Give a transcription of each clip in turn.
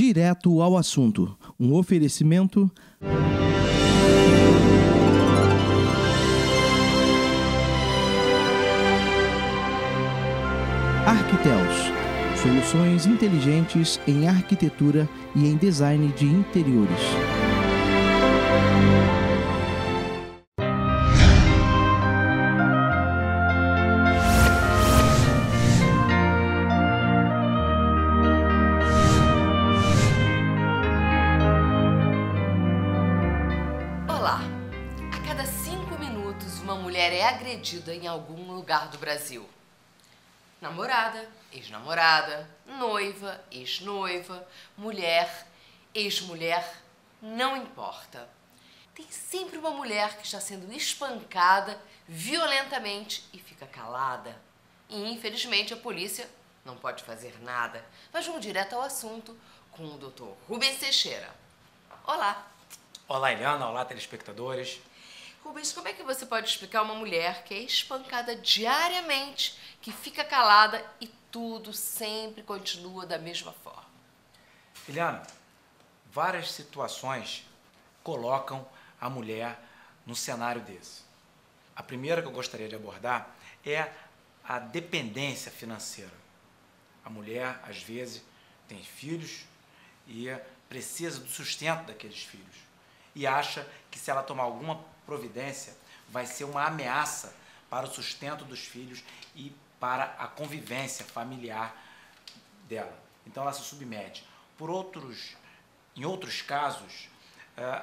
Direto ao assunto. Um oferecimento. Arquiteus. Soluções inteligentes em arquitetura e em design de interiores. Olá! A cada 5 minutos uma mulher é agredida em algum lugar do Brasil. Namorada, ex-namorada, noiva, ex-noiva, mulher, ex-mulher, não importa. Tem sempre uma mulher que está sendo espancada violentamente e fica calada. E infelizmente a polícia não pode fazer nada. Mas vamos direto ao assunto com o Dr. Rubens Teixeira. Olá! Olá, Eliana. Olá, telespectadores. Rubens, como é que você pode explicar uma mulher que é espancada diariamente, que fica calada e tudo sempre continua da mesma forma? Eliana, várias situações colocam a mulher num cenário desse. A primeira que eu gostaria de abordar é a dependência financeira. A mulher, às vezes, tem filhos e precisa do sustento daqueles filhos. E acha que se ela tomar alguma providência, vai ser uma ameaça para o sustento dos filhos e para a convivência familiar dela. Então ela se submete. Em outros casos,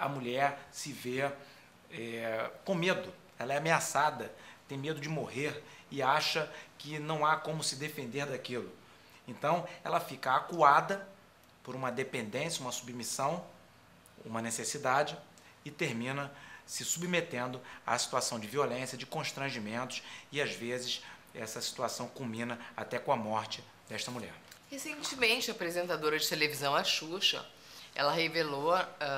a mulher se vê com medo, ela é ameaçada, tem medo de morrer e acha que não há como se defender daquilo. Então ela fica acuada por uma dependência, uma submissão, uma necessidade e termina se submetendo à situação de violência, de constrangimentos e às vezes essa situação culmina até com a morte desta mulher. Recentemente, a apresentadora de televisão, a Xuxa, ela revelou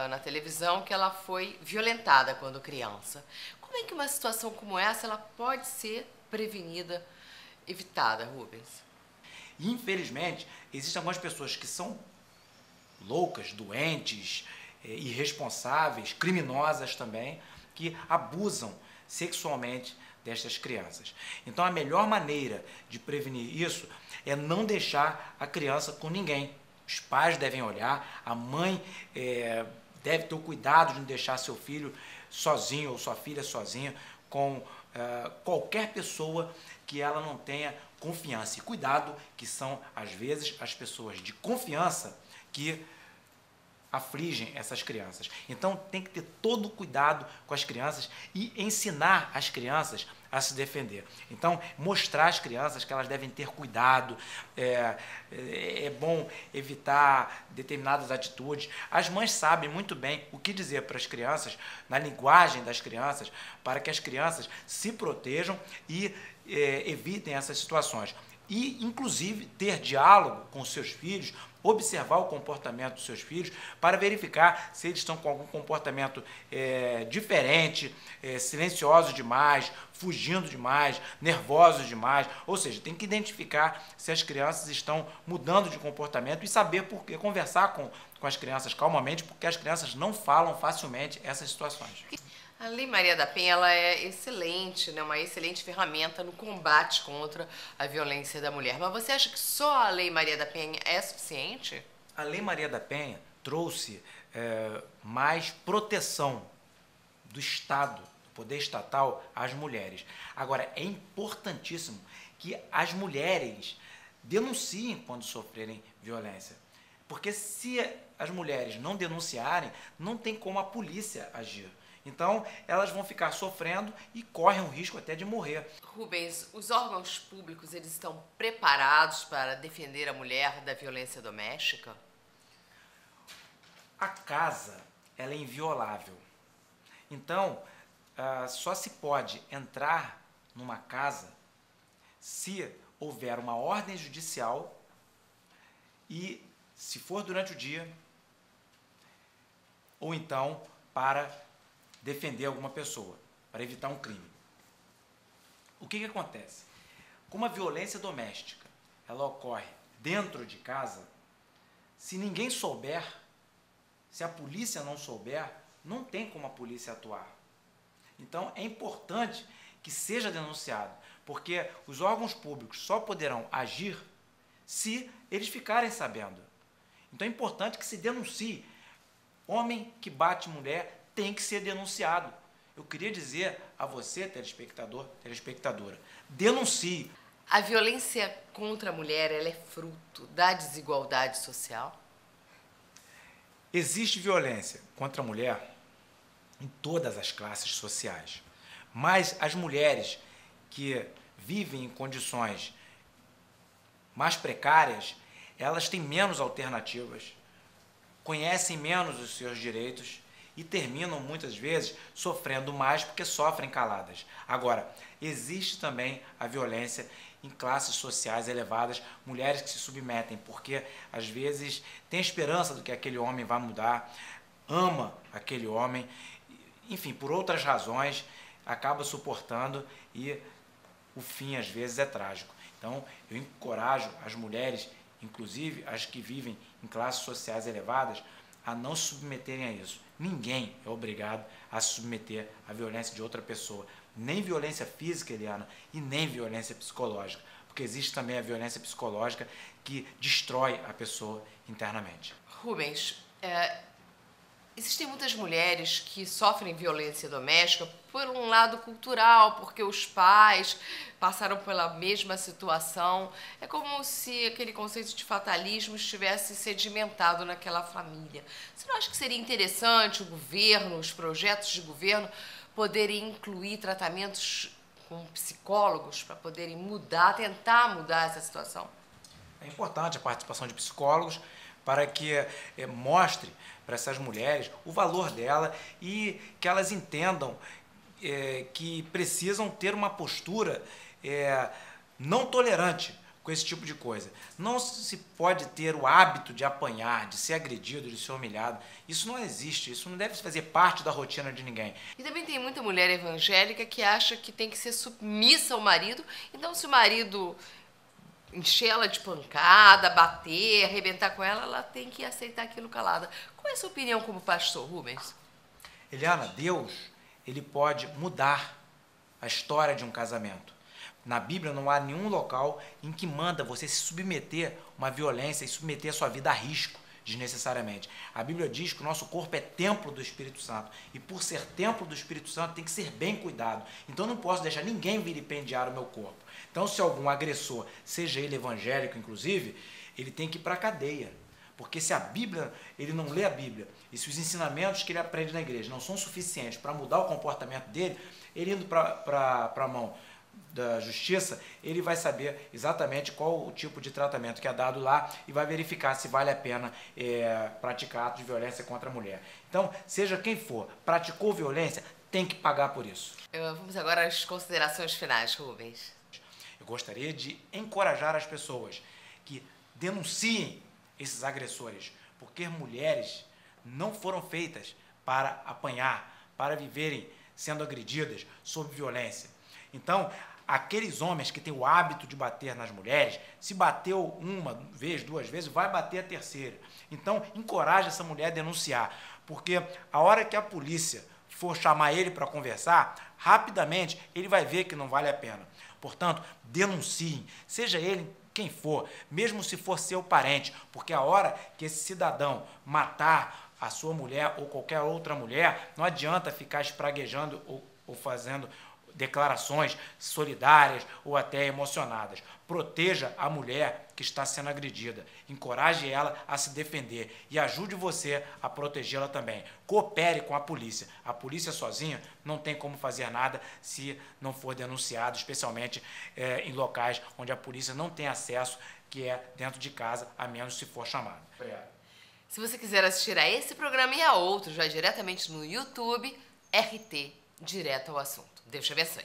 na televisão que ela foi violentada quando criança. Como é que uma situação como essa ela pode ser prevenida, evitada, Rubens? Infelizmente, existem algumas pessoas que são loucas, doentes, irresponsáveis, criminosas também, que abusam sexualmente destas crianças. Então a melhor maneira de prevenir isso é não deixar a criança com ninguém. Os pais devem olhar, a mãe deve ter o cuidado de não deixar seu filho sozinho ou sua filha sozinha com qualquer pessoa que ela não tenha confiança. E cuidado, que são às vezes as pessoas de confiança que afligem essas crianças. Então tem que ter todo o cuidado com as crianças e ensinar as crianças a se defender. Então mostrar às crianças que elas devem ter cuidado, é bom evitar determinadas atitudes. As mães sabem muito bem o que dizer para as crianças, na linguagem das crianças, para que as crianças se protejam e evitem essas situações. E, inclusive, ter diálogo com os seus filhos, observar o comportamento dos seus filhos para verificar se eles estão com algum comportamento diferente, silenciosos demais, fugindo demais, nervosos demais. Ou seja, tem que identificar se as crianças estão mudando de comportamento e saber por quê, conversar com as crianças calmamente, porque as crianças não falam facilmente essas situações. A Lei Maria da Penha ela é excelente, né? Uma excelente ferramenta no combate contra a violência da mulher. Mas você acha que só a Lei Maria da Penha é suficiente? A Lei Maria da Penha trouxe mais proteção do Estado, do poder estatal, às mulheres. Agora, é importantíssimo que as mulheres denunciem quando sofrerem violência. Porque se as mulheres não denunciarem, não tem como a polícia agir. Então, elas vão ficar sofrendo e correm o risco até de morrer. Rubens, os órgãos públicos eles estão preparados para defender a mulher da violência doméstica? A casa, ela é inviolável. Então, só se pode entrar numa casa se houver uma ordem judicial e, se for durante o dia, ou então para defender alguma pessoa, para evitar um crime. O que acontece? Como a violência doméstica ela ocorre dentro de casa, Se ninguém souber, se a polícia não souber, não tem como a polícia atuar. Então é importante que seja denunciado, porque os órgãos públicos só poderão agir se eles ficarem sabendo. Então é importante que se denuncie. Homem que bate mulher tem que ser denunciado. Eu queria dizer a você, telespectador, telespectadora, denuncie. A violência contra a mulher, ela é fruto da desigualdade social? Existe violência contra a mulher em todas as classes sociais, mas as mulheres que vivem em condições mais precárias, elas têm menos alternativas, conhecem menos os seus direitos e terminam muitas vezes sofrendo mais porque sofrem caladas. Agora, existe também a violência em classes sociais elevadas, mulheres que se submetem porque às vezes tem esperança do que aquele homem vai mudar, ama aquele homem, enfim, por outras razões acaba suportando e o fim às vezes é trágico. Então eu encorajo as mulheres, inclusive as que vivem em classes sociais elevadas, a não se submeterem a isso. Ninguém é obrigado a se submeter à violência de outra pessoa, nem violência física, Eliana, e nem violência psicológica, porque existe também a violência psicológica que destrói a pessoa internamente. Rubens, existem muitas mulheres que sofrem violência doméstica por um lado cultural, porque os pais passaram pela mesma situação. É como se aquele conceito de fatalismo estivesse sedimentado naquela família. Você não acha que seria interessante o governo, os projetos de governo, poderem incluir tratamentos com psicólogos para poderem mudar, tentar mudar essa situação? É importante a participação de psicólogos para que mostre para essas mulheres o valor dela e que elas entendam que precisam ter uma postura não tolerante com esse tipo de coisa. Não se pode ter o hábito de apanhar, de ser agredido, de ser humilhado. Isso não existe, isso não deve fazer parte da rotina de ninguém. E também tem muita mulher evangélica que acha que tem que ser submissa ao marido. Então, se o marido encher ela de pancada, bater, arrebentar com ela, ela tem que aceitar aquilo calada. Qual é a sua opinião como pastor, Rubens? Eliana, Deus, ele pode mudar a história de um casamento. Na Bíblia não há nenhum local em que manda você se submeter a uma violência e submeter a sua vida a risco desnecessariamente. A Bíblia diz que o nosso corpo é templo do Espírito Santo e por ser templo do Espírito Santo tem que ser bem cuidado. Então eu não posso deixar ninguém vilipendiar o meu corpo. Então se algum agressor, seja ele evangélico inclusive, ele tem que ir para a cadeia. Porque se a Bíblia, ele não lê a Bíblia, e se os ensinamentos que ele aprende na igreja não são suficientes para mudar o comportamento dele, ele indo para a mão da justiça, ele vai saber exatamente qual o tipo de tratamento que é dado lá e vai verificar se vale a pena praticar atos de violência contra a mulher. Então, seja quem for, praticou violência, tem que pagar por isso. Vamos agora às considerações finais, Rubens. Eu gostaria de encorajar as pessoas que denunciem esses agressores, porque mulheres não foram feitas para apanhar, para viverem sendo agredidas sob violência. Então, aqueles homens que têm o hábito de bater nas mulheres, se bateu uma vez, duas vezes, vai bater a terceira. Então, encoraje essa mulher a denunciar, porque a hora que a polícia for chamar ele para conversar, rapidamente ele vai ver que não vale a pena. Portanto, denunciem, seja ele quem for, mesmo se for seu parente, porque a hora que esse cidadão matar a sua mulher ou qualquer outra mulher, não adianta ficar espraguejando ou fazendo declarações solidárias ou até emocionadas. Proteja a mulher que está sendo agredida, encoraje ela a se defender e ajude você a protegê-la também. Coopere com a polícia. A polícia sozinha não tem como fazer nada se não for denunciado, especialmente em locais onde a polícia não tem acesso, que é dentro de casa, a menos se for chamado. Se você quiser assistir a esse programa e a outros, já diretamente no YouTube, RT, direto ao assunto. Deus te abençoe.